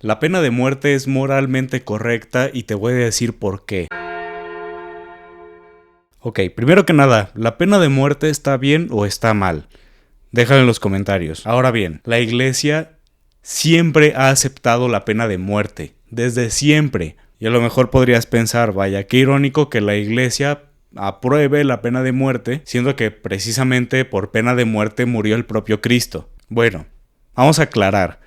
La pena de muerte es moralmente correcta y te voy a decir por qué. Ok, primero que nada, ¿la pena de muerte está bien o está mal? Déjalo en los comentarios. Ahora bien, la iglesia siempre ha aceptado la pena de muerte, desde siempre. Y a lo mejor podrías pensar, vaya, qué irónico que la iglesia apruebe la pena de muerte, siendo que precisamente por pena de muerte murió el propio Cristo. Bueno, vamos a aclarar.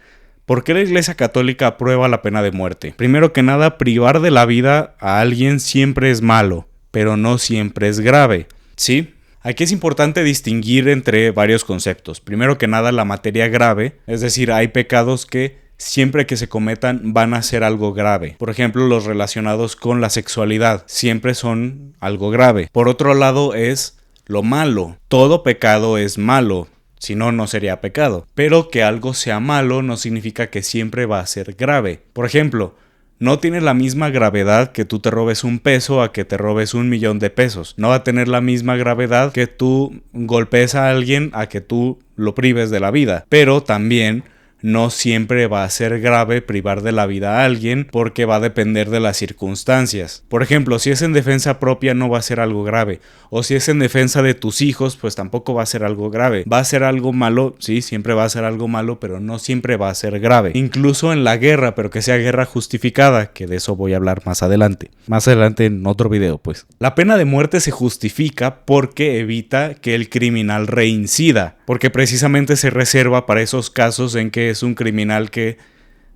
¿Por qué la Iglesia Católica aprueba la pena de muerte? Primero que nada, privar de la vida a alguien siempre es malo, pero no siempre es grave. ¿Sí? Aquí es importante distinguir entre varios conceptos. Primero que nada, la materia grave, es decir, hay pecados que siempre que se cometan van a ser algo grave. Por ejemplo, los relacionados con la sexualidad siempre son algo grave. Por otro lado es lo malo. Todo pecado es malo. Si no, no sería pecado. Pero que algo sea malo no significa que siempre va a ser grave. Por ejemplo, no tiene la misma gravedad que tú te robes un peso a que te robes 1,000,000 de pesos. No va a tener la misma gravedad que tú golpees a alguien a que tú lo prives de la vida. Pero también no siempre va a ser grave privar de la vida a alguien porque va a depender de las circunstancias. Por ejemplo, si es en defensa propia no va a ser algo grave. O si es en defensa de tus hijos, pues tampoco va a ser algo grave. Va a ser algo malo, sí, siempre va a ser algo malo, pero no siempre va a ser grave. Incluso en la guerra, pero que sea guerra justificada, que de eso voy a hablar más adelante. Más adelante en otro video, pues. La pena de muerte se justifica porque evita que el criminal reincida. Porque precisamente se reserva para esos casos en que es un criminal que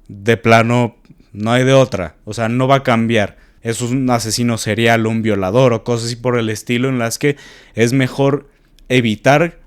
de plano no hay de otra, o sea, no va a cambiar. Es un asesino serial, un violador o cosas así por el estilo en las que es mejor evitar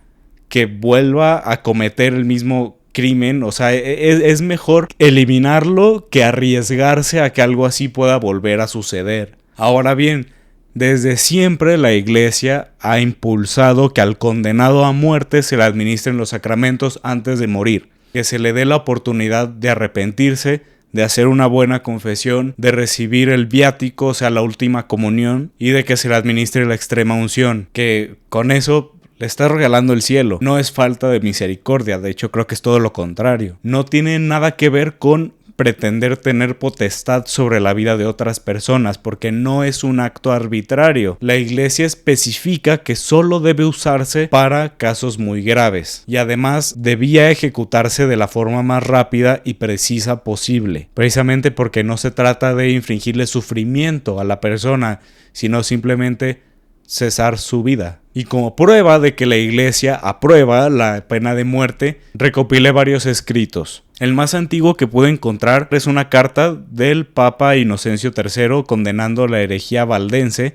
que vuelva a cometer el mismo crimen, o sea, es mejor eliminarlo que arriesgarse a que algo así pueda volver a suceder. Ahora bien, desde siempre la Iglesia ha impulsado que al condenado a muerte se le administren los sacramentos antes de morir, que se le dé la oportunidad de arrepentirse, de hacer una buena confesión, de recibir el viático, o sea, la última comunión, y de que se le administre la extrema unción, que con eso le está regalando el cielo. No es falta de misericordia, de hecho creo que es todo lo contrario. No tiene nada que ver con pretender tener potestad sobre la vida de otras personas, porque no es un acto arbitrario. La Iglesia especifica que solo debe usarse para casos muy graves, y además debía ejecutarse de la forma más rápida y precisa posible, precisamente porque no se trata de infligirle sufrimiento a la persona, sino simplemente cesar su vida. Y como prueba de que la Iglesia aprueba la pena de muerte, recopilé varios escritos. El más antiguo que pude encontrar es una carta del Papa Inocencio III condenando la herejía valdense,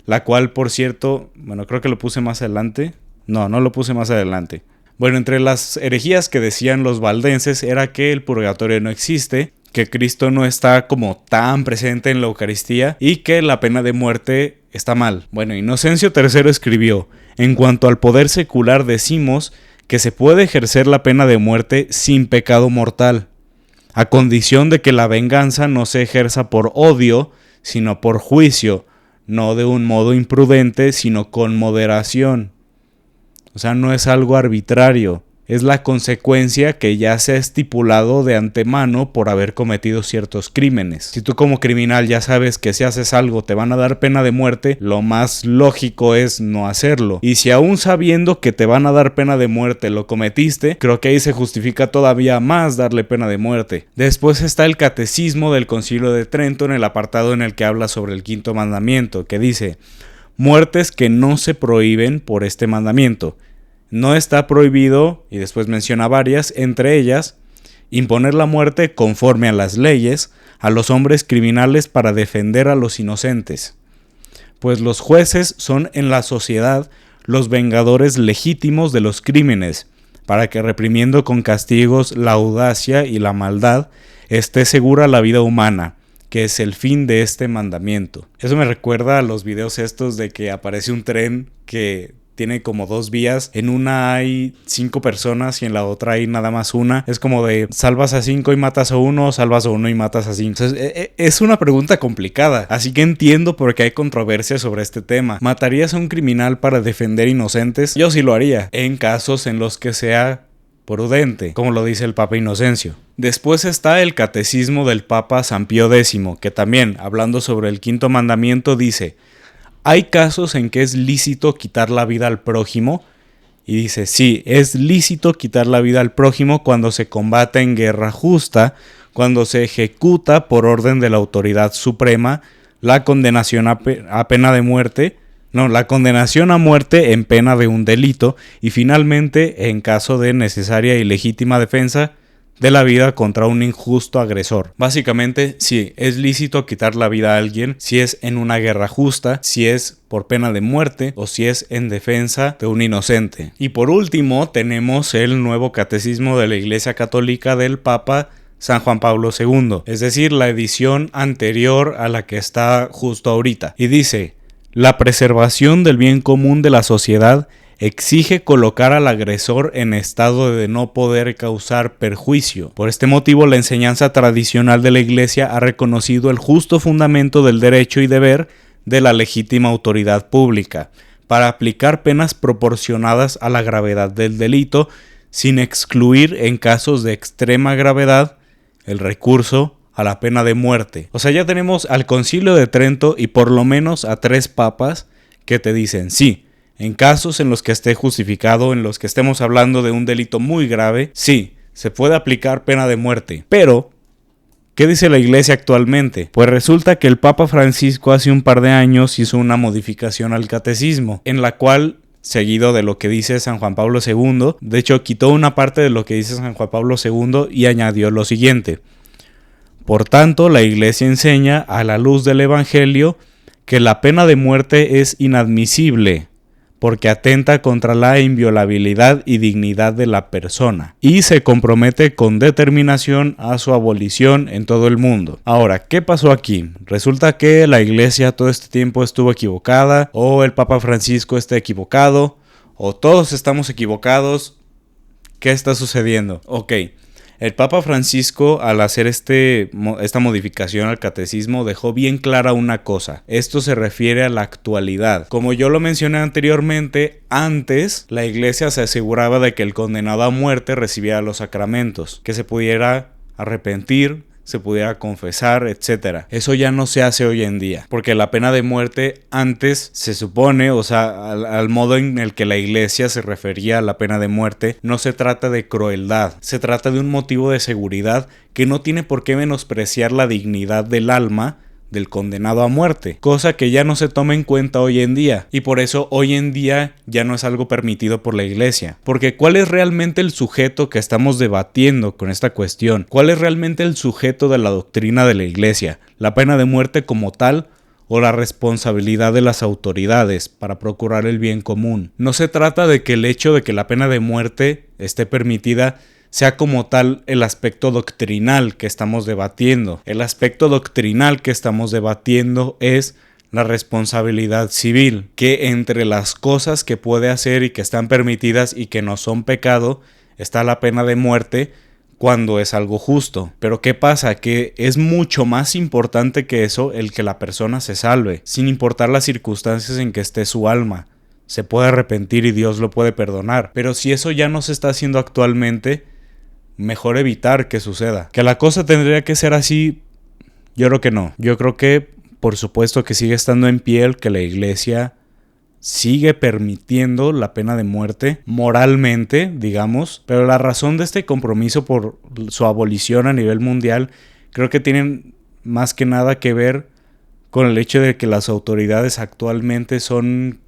la cual, por cierto, bueno, creo que lo puse más adelante. No lo puse más adelante. Bueno, entre las herejías que decían los valdenses era que el purgatorio no existe, que Cristo no está como tan presente en la Eucaristía y que la pena de muerte está mal. Bueno, Inocencio III escribió: en cuanto al poder secular decimos que se puede ejercer la pena de muerte sin pecado mortal, a condición de que la venganza no se ejerza por odio, sino por juicio, no de un modo imprudente, sino con moderación. O sea, no es algo arbitrario. Es la consecuencia que ya se ha estipulado de antemano por haber cometido ciertos crímenes. Si tú como criminal ya sabes que si haces algo te van a dar pena de muerte, lo más lógico es no hacerlo. Y si aún sabiendo que te van a dar pena de muerte lo cometiste, creo que ahí se justifica todavía más darle pena de muerte. Después está el Catecismo del Concilio de Trento en el apartado en el que habla sobre el quinto mandamiento, que dice: muertes que no se prohíben por este mandamiento. No está prohibido, y después menciona varias, entre ellas, imponer la muerte conforme a las leyes a los hombres criminales para defender a los inocentes, pues los jueces son en la sociedad los vengadores legítimos de los crímenes, para que reprimiendo con castigos la audacia y la maldad esté segura la vida humana, que es el fin de este mandamiento. Eso me recuerda a los videos estos de que aparece un tren que tiene como 2 vías, en una hay 5 personas y en la otra hay nada más una. Es como de salvas a 5 y matas a 1, salvas a 1 y matas a 5. Entonces, es una pregunta complicada, así que entiendo por qué hay controversia sobre este tema. ¿Matarías a un criminal para defender inocentes? Yo sí lo haría, en casos en los que sea prudente, como lo dice el Papa Inocencio. Después está el Catecismo del Papa San Pío X, que también, hablando sobre el quinto mandamiento, dice: hay casos en que es lícito quitar la vida al prójimo, y dice, sí, es lícito quitar la vida al prójimo cuando se combate en guerra justa, cuando se ejecuta por orden de la autoridad suprema la condenación a pena de muerte, la condenación a muerte en pena de un delito, y finalmente en caso de necesaria y legítima defensa de la vida contra un injusto agresor. Básicamente, sí, es lícito quitar la vida a alguien si es en una guerra justa, si es por pena de muerte o si es en defensa de un inocente. Y por último, tenemos el nuevo catecismo de la Iglesia Católica del Papa San Juan Pablo II, es decir, la edición anterior a la que está justo ahorita. Y dice: la preservación del bien común de la sociedad exige colocar al agresor en estado de no poder causar perjuicio. Por este motivo, la enseñanza tradicional de la Iglesia ha reconocido el justo fundamento del derecho y deber de la legítima autoridad pública para aplicar penas proporcionadas a la gravedad del delito, sin excluir en casos de extrema gravedad el recurso a la pena de muerte. O sea, ya tenemos al Concilio de Trento y por lo menos a 3 papas que te dicen, sí, en casos en los que esté justificado, en los que estemos hablando de un delito muy grave, sí, se puede aplicar pena de muerte. Pero, ¿qué dice la Iglesia actualmente? Pues resulta que el Papa Francisco hace un par de años hizo una modificación al catecismo, en la cual, seguido de lo que dice San Juan Pablo II, de hecho quitó una parte de lo que dice San Juan Pablo II y añadió lo siguiente: por tanto, la Iglesia enseña, a la luz del Evangelio, que la pena de muerte es inadmisible, porque atenta contra la inviolabilidad y dignidad de la persona, y se compromete con determinación a su abolición en todo el mundo. Ahora, ¿qué pasó aquí? Resulta que la Iglesia todo este tiempo estuvo equivocada, o el Papa Francisco está equivocado, o todos estamos equivocados. ¿Qué está sucediendo? Ok. El Papa Francisco, al hacer esta modificación al catecismo, dejó bien clara una cosa. Esto se refiere a la actualidad. Como yo lo mencioné anteriormente, antes la Iglesia se aseguraba de que el condenado a muerte recibiera los sacramentos, que se pudiera arrepentir, se pudiera confesar, etc. Eso ya no se hace hoy en día, porque la pena de muerte antes se supone, o sea, al modo en el que la Iglesia se refería a la pena de muerte, no se trata de crueldad, se trata de un motivo de seguridad que no tiene por qué menospreciar la dignidad del alma del condenado a muerte, cosa que ya no se toma en cuenta hoy en día, y por eso hoy en día ya no es algo permitido por la Iglesia, porque ¿cuál es realmente el sujeto que estamos debatiendo con esta cuestión? ¿Cuál es realmente el sujeto de la doctrina de la Iglesia? ¿La pena de muerte como tal o la responsabilidad de las autoridades para procurar el bien común? No se trata de que el hecho de que la pena de muerte esté permitida sea como tal el aspecto doctrinal que estamos debatiendo. El aspecto doctrinal que estamos debatiendo es la responsabilidad civil, que entre las cosas que puede hacer y que están permitidas y que no son pecado, está la pena de muerte cuando es algo justo. Pero ¿qué pasa? Que es mucho más importante que eso el que la persona se salve, sin importar las circunstancias en que esté su alma. Se puede arrepentir y Dios lo puede perdonar. Pero si eso ya no se está haciendo actualmente, mejor evitar que suceda. ¿Que la cosa tendría que ser así? Yo creo que no. Yo creo que, por supuesto, que sigue estando en pie el que la Iglesia sigue permitiendo la pena de muerte moralmente, digamos, pero la razón de este compromiso por su abolición a nivel mundial creo que tienen más que nada que ver con el hecho de que las autoridades actualmente son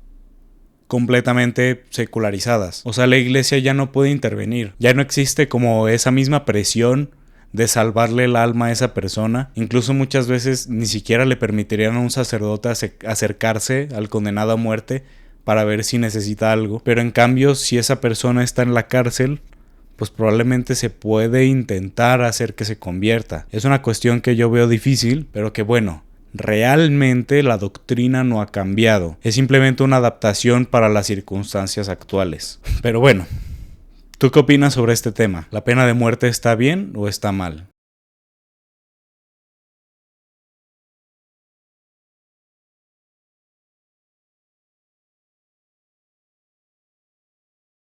completamente secularizadas. O sea, la Iglesia ya no puede intervenir. Ya no existe como esa misma presión de salvarle el alma a esa persona. Incluso muchas veces ni siquiera le permitirían a un sacerdote acercarse al condenado a muerte para ver si necesita algo. Pero en cambio, si esa persona está en la cárcel, pues probablemente se puede intentar hacer que se convierta. Es una cuestión que yo veo difícil, pero que bueno, realmente la doctrina no ha cambiado. Es simplemente una adaptación para las circunstancias actuales. Pero bueno, ¿tú qué opinas sobre este tema? ¿La pena de muerte está bien o está mal?